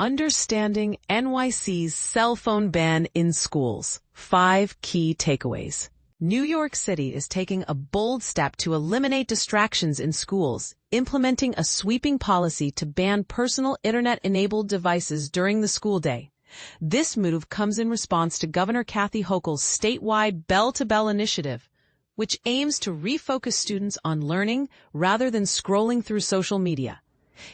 Understanding NYC's cell phone ban in schools. 5 key takeaways. New York City is taking a bold step to eliminate distractions in schools, implementing a sweeping policy to ban personal internet-enabled devices during the school day. This move comes in response to Governor Kathy Hochul's statewide bell-to-bell initiative, which aims to refocus students on learning rather than scrolling through social media.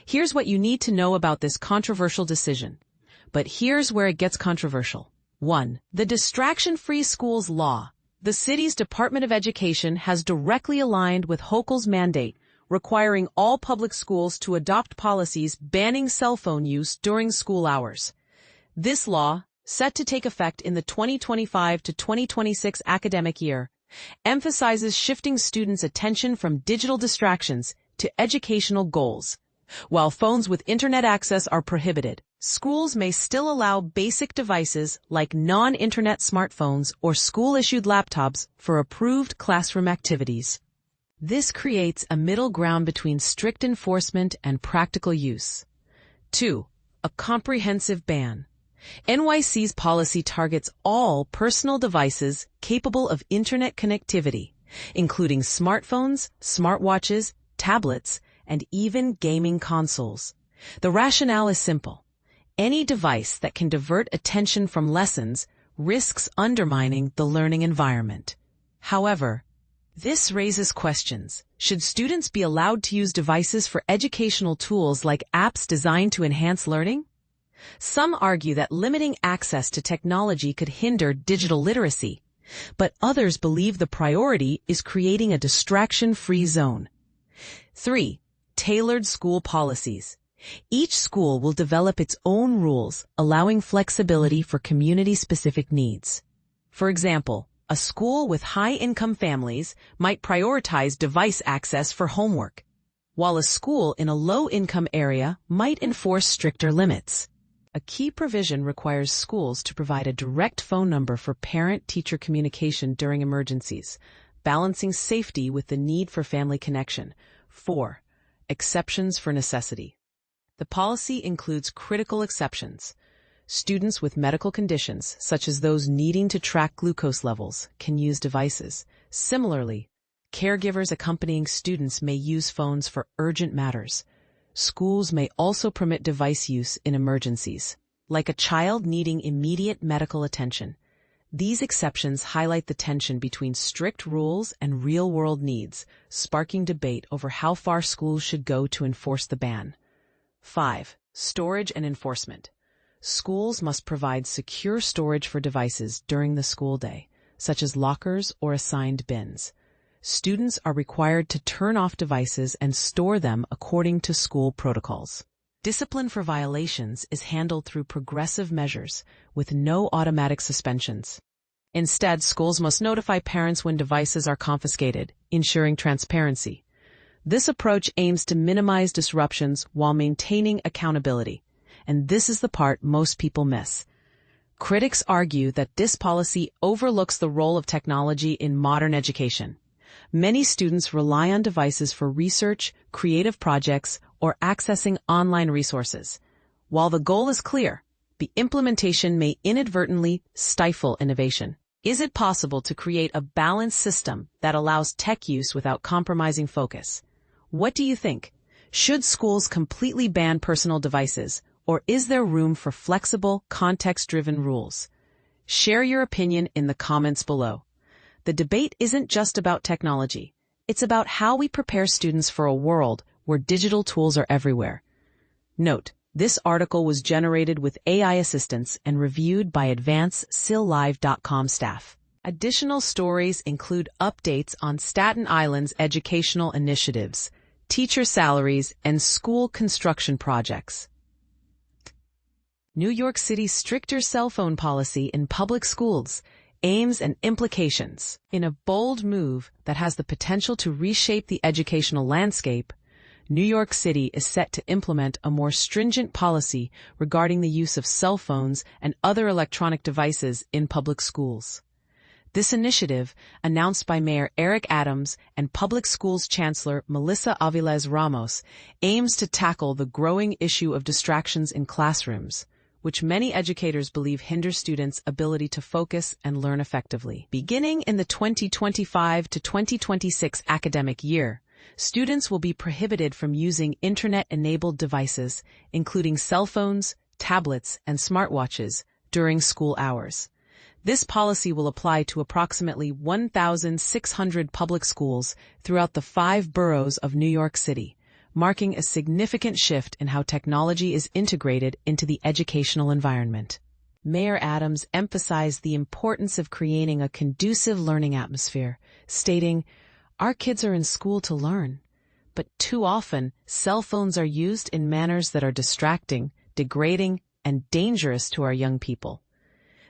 Here's what you need to know about this controversial decision. But here's where it gets controversial. 1. The Distraction-Free Schools Law. The city's Department of Education has directly aligned with Hochul's mandate, requiring all public schools to adopt policies banning cell phone use during school hours. This law, set to take effect in the 2025 to 2026 academic year, emphasizes shifting students' attention from digital distractions to educational goals. While phones with internet access are prohibited, schools may still allow basic devices like non-internet smartphones or school-issued laptops for approved classroom activities. This creates a middle ground between strict enforcement and practical use. 2. A comprehensive ban. NYC's policy targets all personal devices capable of internet connectivity, including smartphones, smartwatches, tablets, and even gaming consoles. The rationale is simple. Any device that can divert attention from lessons risks undermining the learning environment. However, this raises questions. Should students be allowed to use devices for educational tools like apps designed to enhance learning? Some argue that limiting access to technology could hinder digital literacy, but others believe the priority is creating a distraction-free zone. 3. Tailored school policies. Each school will develop its own rules, allowing flexibility for community-specific needs. For example, a school with high-income families might prioritize device access for homework, while a school in a low-income area might enforce stricter limits. A key provision requires schools to provide a direct phone number for parent-teacher communication during emergencies, balancing safety with the need for family connection. 4. Exceptions for necessity. The policy includes critical exceptions. Students with medical conditions, such as those needing to track glucose levels, can use devices. Similarly, caregivers accompanying students may use phones for urgent matters. Schools may also permit device use in emergencies, like a child needing immediate medical attention. These exceptions highlight the tension between strict rules and real-world needs, sparking debate over how far schools should go to enforce the ban. 5. Storage and enforcement. Schools must provide secure storage for devices during the school day, such as lockers or assigned bins. Students are required to turn off devices and store them according to school protocols. Discipline for violations is handled through progressive measures, with no automatic suspensions. Instead, schools must notify parents when devices are confiscated, ensuring transparency. This approach aims to minimize disruptions while maintaining accountability, and this is the part most people miss. Critics argue that this policy overlooks the role of technology in modern education. Many students rely on devices for research, creative projects, or accessing online resources. While the goal is clear, the implementation may inadvertently stifle innovation. Is it possible to create a balanced system that allows tech use without compromising focus? What do you think? Should schools completely ban personal devices, or is there room for flexible, context-driven rules? Share your opinion in the comments below. The debate isn't just about technology. It's about how we prepare students for a world where digital tools are everywhere. Note, this article was generated with AI assistance and reviewed by AdvanceSillLive.com staff. Additional stories include updates on Staten Island's educational initiatives, teacher salaries, and school construction projects. New York City's stricter cell phone policy in public schools, aims and implications. In a bold move that has the potential to reshape the educational landscape, New York City is set to implement a more stringent policy regarding the use of cell phones and other electronic devices in public schools. This initiative, announced by Mayor Eric Adams and Public Schools Chancellor Melissa Aviles-Ramos, aims to tackle the growing issue of distractions in classrooms, which many educators believe hinder students' ability to focus and learn effectively. Beginning in the 2025 to 2026 academic year, students will be prohibited from using internet-enabled devices, including cell phones, tablets, and smartwatches, during school hours. This policy will apply to approximately 1,600 public schools throughout the 5 boroughs of New York City, marking a significant shift in how technology is integrated into the educational environment. Mayor Adams emphasized the importance of creating a conducive learning atmosphere, stating, "Our kids are in school to learn, but too often cell phones are used in manners that are distracting, degrading, and dangerous to our young people."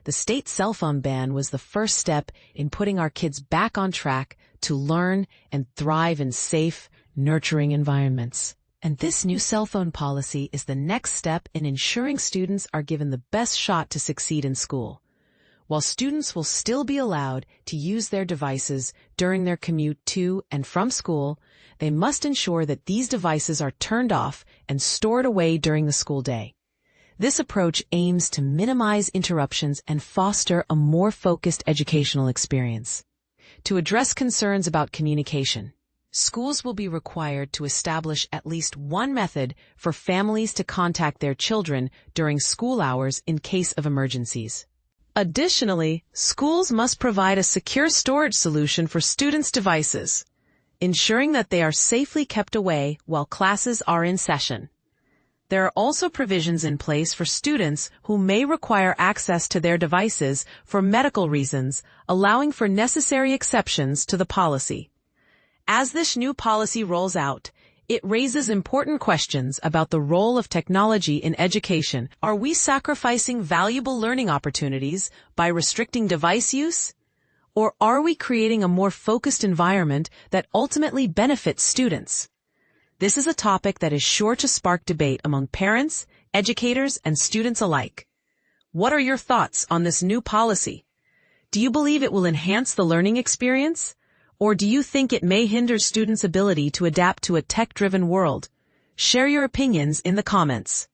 The state cell phone ban was the first step in putting our kids back on track to learn and thrive in safe, nurturing environments. And this new cell phone policy is the next step in ensuring students are given the best shot to succeed in school. While students will still be allowed to use their devices during their commute to and from school, they must ensure that these devices are turned off and stored away during the school day. This approach aims to minimize interruptions and foster a more focused educational experience. To address concerns about communication, schools will be required to establish at least one method for families to contact their children during school hours in case of emergencies. Additionally, schools must provide a secure storage solution for students' devices, ensuring that they are safely kept away while classes are in session. There are also provisions in place for students who may require access to their devices for medical reasons, allowing for necessary exceptions to the policy. As this new policy rolls out, it raises important questions about the role of technology in education. Are we sacrificing valuable learning opportunities by restricting device use? Or are we creating a more focused environment that ultimately benefits students? This is a topic that is sure to spark debate among parents, educators, and students alike. What are your thoughts on this new policy? Do you believe it will enhance the learning experience? Or do you think it may hinder students' ability to adapt to a tech-driven world? Share your opinions in the comments.